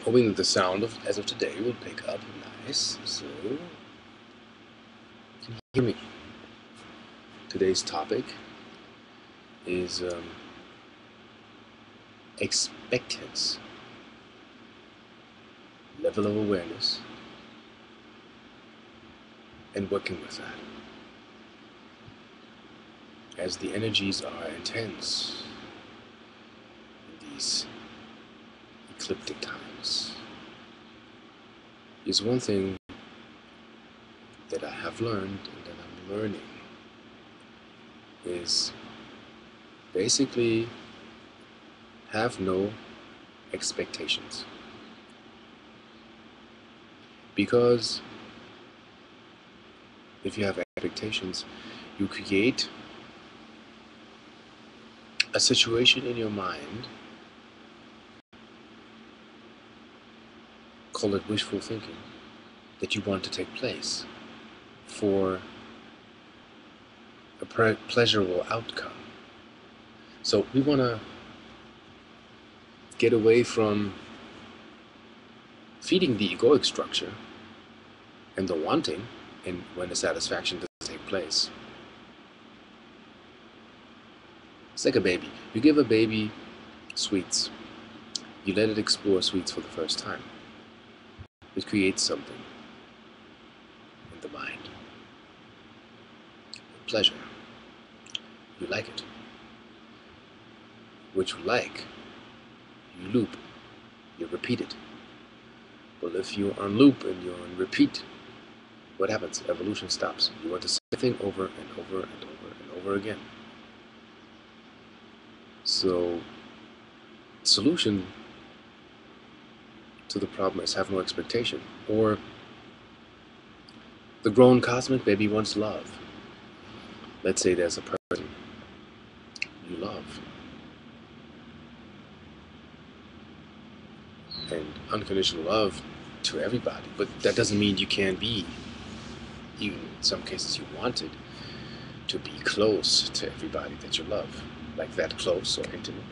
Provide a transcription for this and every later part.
hoping that the sound of as of today will pick up nice. So, can you hear me? Today's topic is expectance, level of awareness, and working with that. As the energies are intense in these ecliptic times, is one thing that I have learned and that I'm learning is basically have no expectations. Because if you have expectations, you create a situation in your mind, call it wishful thinking, that you want to take place for a pleasurable outcome. So we want to get away from feeding the egoic structure and the wanting, and when the satisfaction doesn't take place. It's like a baby. You give a baby sweets. You let it explore sweets for the first time. It creates something in the mind. Pleasure. You like it. What you like, you loop. You repeat it. Well, if you're on loop and you're on repeat, what happens? Evolution stops. You want the same thing over and over and over and over again. So, solution to the problem is have no expectation. Or the grown cosmic baby wants love. Let's say there's a person you love. And unconditional love to everybody. But that doesn't mean you can't be, even in some cases you wanted, to be close to everybody that you love. Like that close or intimate.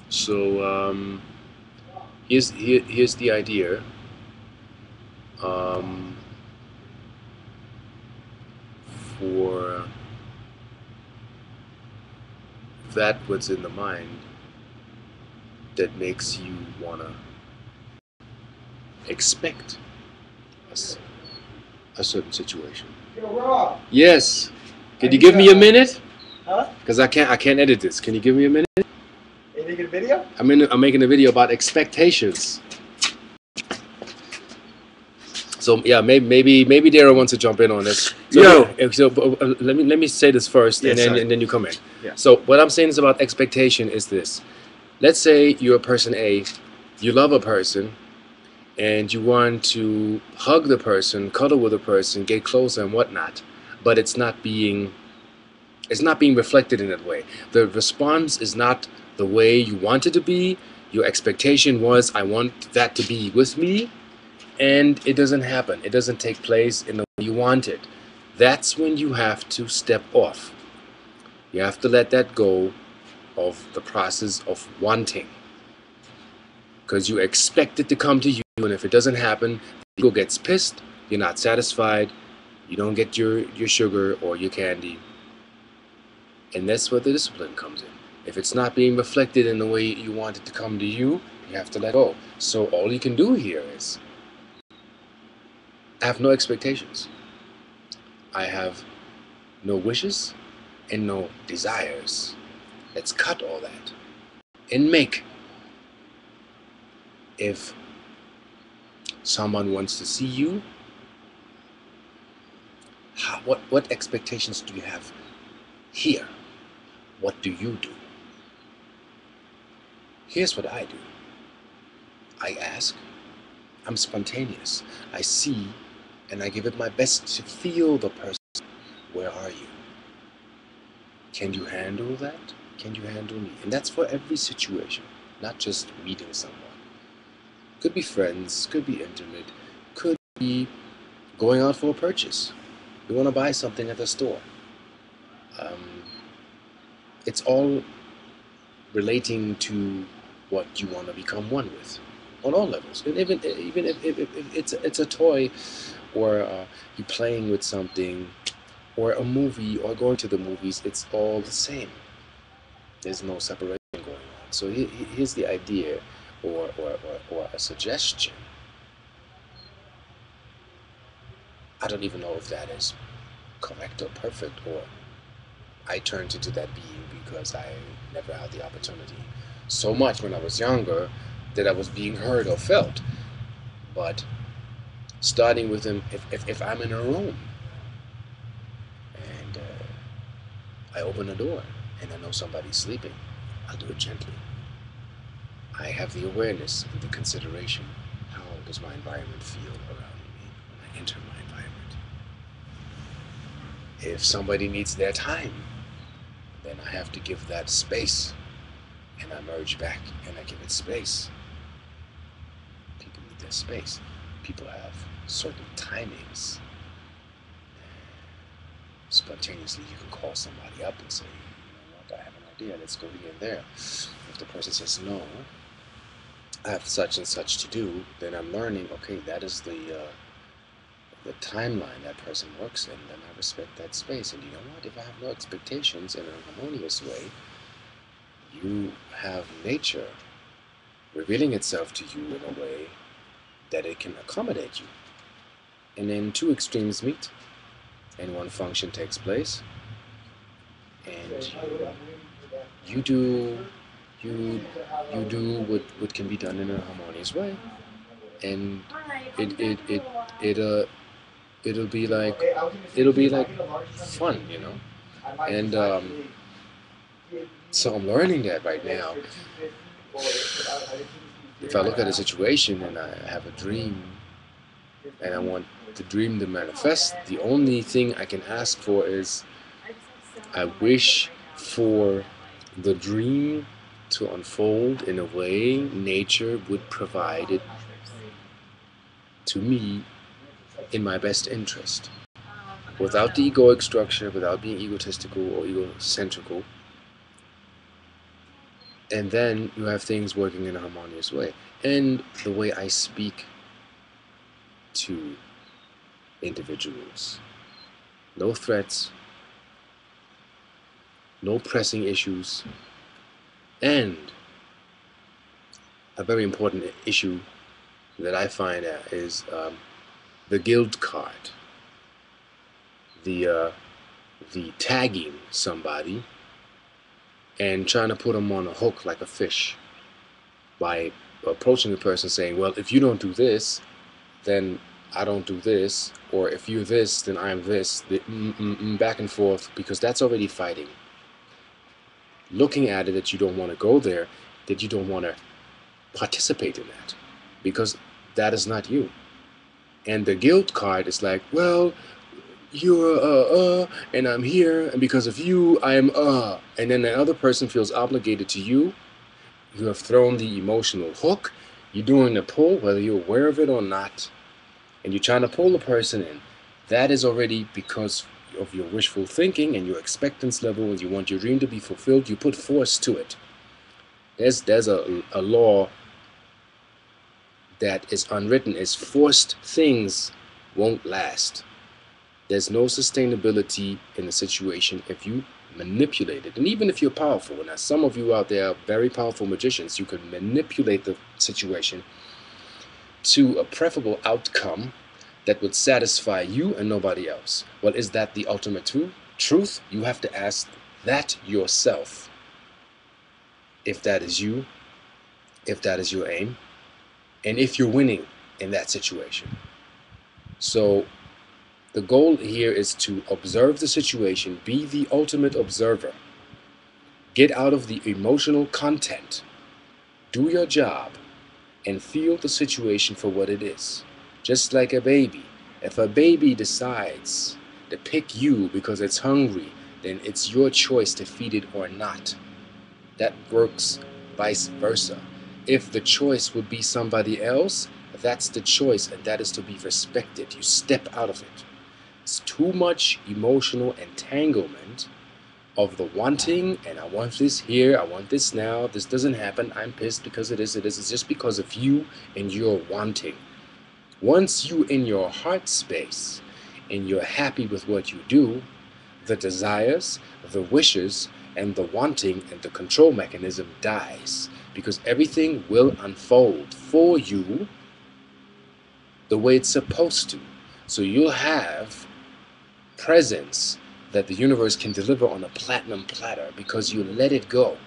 So here's the idea. For that what's in the mind that makes you wanna expect a certain situation. Yo, Rob. Yes. Can you give me a minute? Huh? Because I can't edit this. Can you give me a minute? Are you making a video? I'm making a video about expectations. So yeah, maybe Daryl wants to jump in on this. So, let me say this first, Yes, and then you come in. Yeah. So what I'm saying is about expectation is this: let's say you're a person A, you love a person, and you want to hug the person, cuddle with the person, get closer and whatnot, but it's not being reflected in that way. The response is not the way you want it to be. Your expectation was, I want that to be with me. And it doesn't happen. It doesn't take place in the way you want it. That's when you have to step off. You have to let that go of the process of wanting. Because you expect it to come to you, and if it doesn't happen, the ego gets pissed, you're not satisfied, you don't get your sugar or your candy. And that's where the discipline comes in. If it's not being reflected in the way you want it to come to you, you have to let go. So all you can do here is I have no expectations. I have no wishes and no desires. Let's cut all that and make. If someone wants to see you, what expectations do you have here? What do you do? Here's what I do. I ask. I'm spontaneous. I see and I give it my best to feel the person. Where are you? Can you handle that? Can you handle me? And that's for every situation, not just meeting someone. Could be friends, could be intimate, could be going out for a purchase. You want to buy something at the store. It's all relating to what you want to become one with. on all levels. And even if it's a toy, or you playing with something, or a movie, or going to the movies, it's all the same. There's no separation going on. So here's the idea, or a suggestion. I don't even know if that is correct or perfect, or I turned into that being because I never had the opportunity so much when I was younger that I was being heard or felt. But starting with him, if I'm in a room and I open a door and I know somebody's sleeping, I'll do it gently. I have the awareness and the consideration. How does my environment feel around me when I enter my environment? If somebody needs their time, then I have to give that space, and I merge back and I give it space. People need their space. People have certain timings. Spontaneously, you can call somebody up and say, you know what, I have an idea, let's go here and there. If the person says no, I have such and such to do, then I'm learning, okay, that is the timeline that person works in, then I respect that space. And you know what, if I have no expectations in a harmonious way, you have nature revealing itself to you in a way that it can accommodate you. And then two extremes meet, and one function takes place, and you do you do what can be done in a harmonious way, and it it'll be like fun, you know. And so I'm learning that right now. If I look at a situation and I have a dream and I want the dream to manifest, the only thing I can ask for is I wish for the dream to unfold in a way nature would provide it to me in my best interest, without the egoic structure, without being egotistical or egocentrical. And then you have things working in a harmonious way. And the way I speak to individuals, no threats, no pressing issues, and a very important issue that I find is the guilt card, the tagging somebody and trying to put them on a hook like a fish by approaching the person saying, well, if you don't do this, then I don't do this, or if you're this, then I'm this, back and forth, because that's already fighting. Looking at it that you don't want to go there, that you don't want to participate in that, because that is not you. And the guilt card is like, well, you're and I'm here, and because of you, I am and then the other person feels obligated to you. You have thrown the emotional hook. You're doing the pull, whether you're aware of it or not, and you're trying to pull the person in. That is already because of your wishful thinking and your expectance level, and you want your dream to be fulfilled. You put force to it. There's a law that is unwritten, is forced things won't last. There's no sustainability in a situation if you manipulate it. And even if you're powerful, now some of you out there are very powerful magicians, you can manipulate the situation to a preferable outcome that would satisfy you and nobody else. Well, is that the ultimate truth? You have to ask that yourself. If that is you, if that is your aim, and if you're winning in that situation. So the goal here is to observe the situation, be the ultimate observer, get out of the emotional content, do your job, and feel the situation for what it is. Just like a baby. If a baby decides to pick you because it's hungry, then it's your choice to feed it or not. That works vice versa. If the choice would be somebody else, that's the choice, and that is to be respected. You step out of it. It's too much emotional entanglement of the wanting, and I want this here, I want this now, this doesn't happen, I'm pissed because it is, it's just because of you and your wanting. Once you in your heart space and you're happy with what you do, the desires, the wishes, and the wanting and the control mechanism dies, because everything will unfold for you the way it's supposed to. So you'll have presence that the universe can deliver on a platinum platter because you let it go.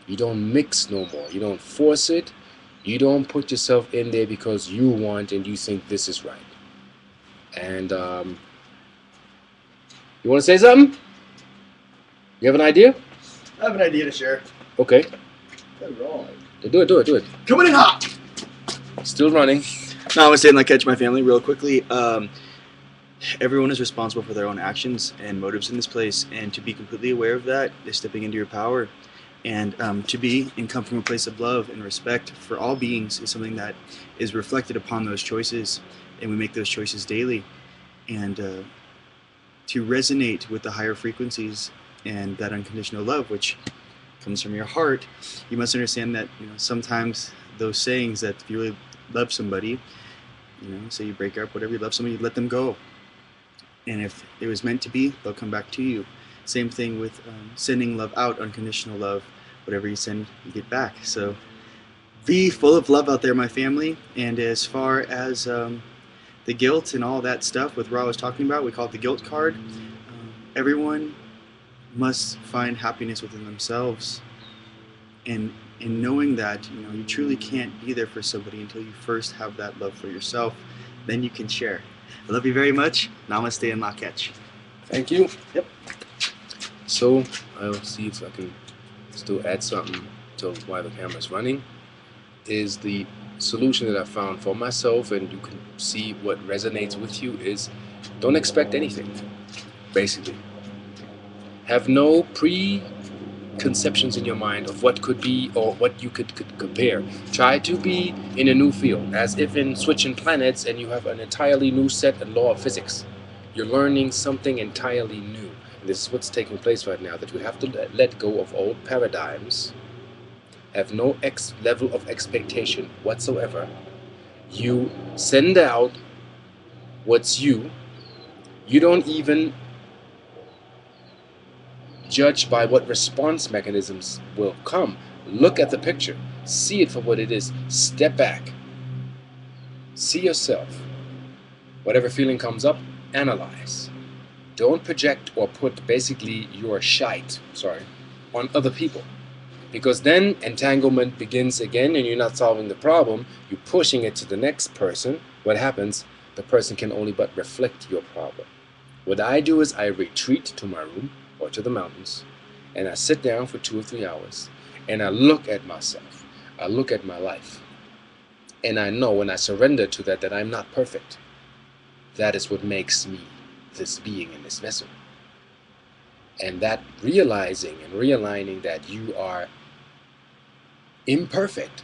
You don't mix no more. You don't force it. You don't put yourself in there because you want and you think this is right. And you want to say something? You have an idea? I have an idea to share. Okay. All right. Do it. Coming in hot. Still running. No, I was saying, like, catch my family real quickly. Everyone is responsible for their own actions and motives in this place, and to be completely aware of that is stepping into your power. And to be and come from a place of love and respect for all beings is something that is reflected upon those choices, and we make those choices daily. And to resonate with the higher frequencies and that unconditional love, which comes from your heart, you must understand that sometimes those sayings that if you really love somebody, say you break up, whatever, you love somebody, you let them go. And if it was meant to be, they'll come back to you. Same thing with sending love out, unconditional love. Whatever you send, you get back. So be full of love out there, my family. And as far as the guilt and all that stuff with what I was talking about, we call it the guilt card. Everyone must find happiness within themselves. And in knowing that, you truly can't be there for somebody until you first have that love for yourself. Then you can share. I love you very much. Namaste and Lak'ech. Thank you. Yep. So I'll see if I can still add something to while the camera's running. Is the solution that I found for myself, and you can see what resonates with you, is don't expect anything. Basically, have no preconceptions in your mind of what could be or what you could compare. Try to be in a new field, as if in switching planets and you have an entirely new set and law of physics. You're learning something entirely new. And this is what's taking place right now, that we have to let go of old paradigms, have no level of expectation whatsoever. You send out what's you. You don't even judge by what response mechanisms will come. Look at the picture. See it for what it is. Step back. See yourself. Whatever feeling comes up, analyze. Don't project or put basically your shite, on other people. Because then entanglement begins again and you're not solving the problem. You're pushing it to the next person. What happens? The person can only but reflect your problem. What I do is I retreat to my room or to the mountains, and I sit down for 2 or 3 hours, and I look at myself. I look at my life. And I know when I surrender to that I'm not perfect. That is what makes me this being in this vessel. And that realizing and realigning that you are imperfect,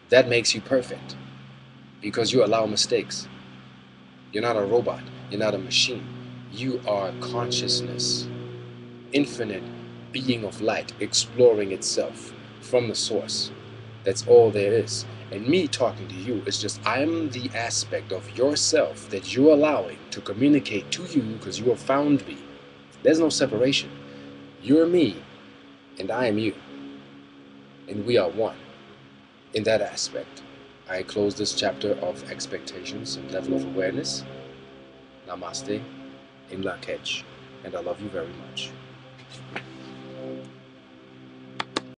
that makes you perfect. Because you allow mistakes. You're not a robot. You're not a machine. You are consciousness. Infinite being of light exploring itself from the source. That's all there is. And me talking to you is just, I'm the aspect of yourself that you're allowing to communicate to you because you have found me. There's no separation. You're me and I am you. And we are one. In that aspect, I close this chapter of expectations and level of awareness. Namaste in Lak'ech. And I love you very much.